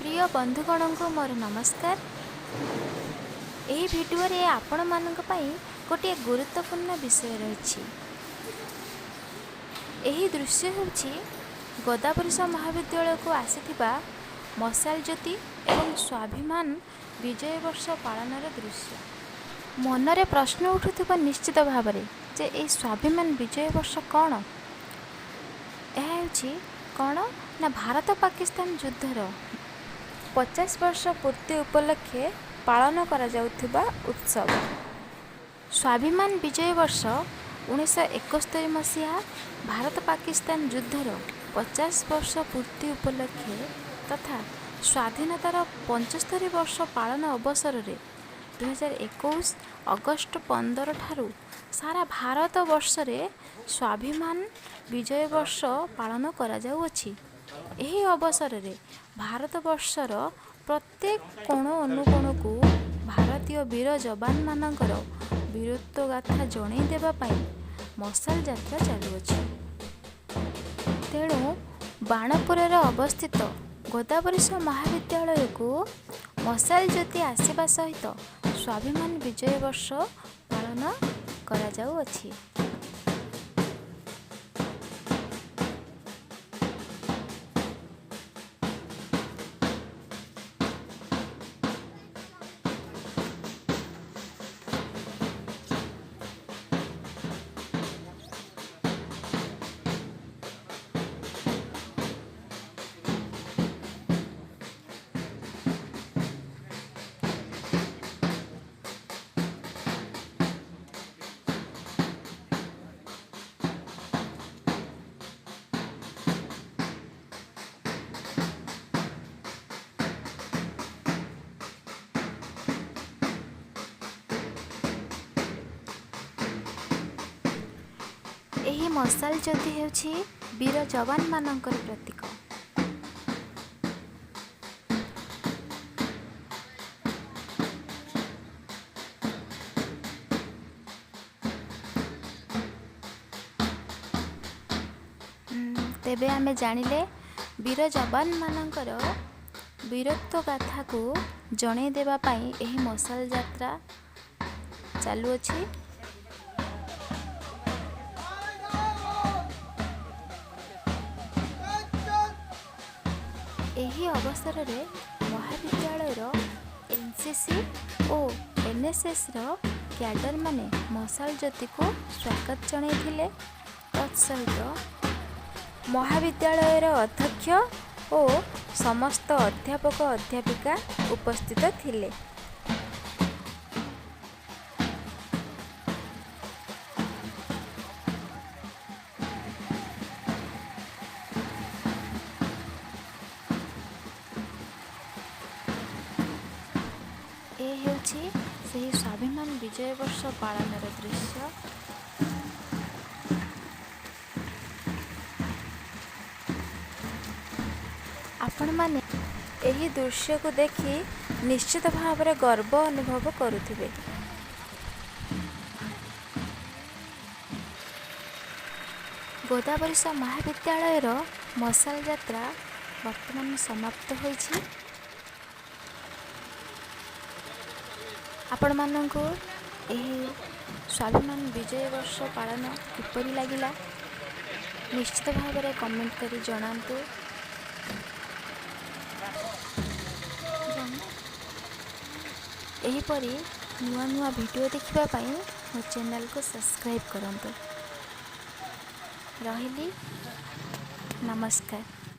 प्रिय बंधुगण को मोर नमस्कार। यही भिडियो रे आपण मानक पई गोटे गुरुत्वपूर्ण विषय रही। यही दृश्य होछि गोदावरीश महाविद्यालय को आसीथिबा मशाल ज्योति एवं स्वाभिमान विजय वर्ष पालन दृश्य। मनरे प्रश्न उठुथिबा निश्चित भाव में जे ए स्वाभिमान विजय वर्ष कौन? यह होछि कौन ना भारत पाकिस्तान युद्धर 50 वर्ष पूर्ति उपलक्षे पालन करा जाउथिबा उत्सव। स्वाभिमान विजय वर्ष 1971 मसीहा भारत पाकिस्तान युद्धर 50 वर्ष पूर्ति उपलक्षे तथा स्वाधीनतार 75 वर्ष पालन अवसर में 2021 अगस्ट 15 ठारू सारा भारत वर्ष रे स्वाभिमान विजय वर्ष पालन करा जाउअछि। एही अवसर में भारत वर्षर प्रत्येक कोण अनुकोण को भारतीय वीर जवान मानकर वीरत्व गाथा जणै देबा पई मशाल यात्रा चालुअछि। तेणु बाणपुर अवस्थित गोदावरीश महाविद्यालय को मशाल ज्योति आसवा सहित स्वाभिमान विजय वर्ष पालन करा जाउअछि। एही मशाल ज्योति हेउछि वीर जवान मानकर प्रतीक। तेबे आमे जानिले वीर जवान मानकर वीरत्व गाथा को जणै देबा पई एही मशाल यात्रा चालुअछि। एही अवसर में महाविद्यालय एनसीसी और एनएसएस कैडर माने मशाल ज्योति को स्वागत जणाइथिले। तत्सहित महाविद्यालय अध्यक्ष और समस्त अध्यापक अध्यापिका उपस्थित थिले। ए हेउछि ସେହି स्वाभिमान विजय वर्ष पालन दृश्य। आपण माने एही दृश्य को देखि निश्चित भाव में गर्व अनुभव करुथिबे। गोदावरीश महाविद्यालय मशाल यात्रा वर्तमान समाप्त होइछि। आपण मानंकु एही स्वाभिमान विजय वर्ष पालन किपरि लागिला निश्चित भाव में कमेंट करी जणांतु। एहीपरि नुआ नुआ वीडियो देखिबा पई मो चैनल को सब्सक्राइब करंतु। रहिली नमस्कार।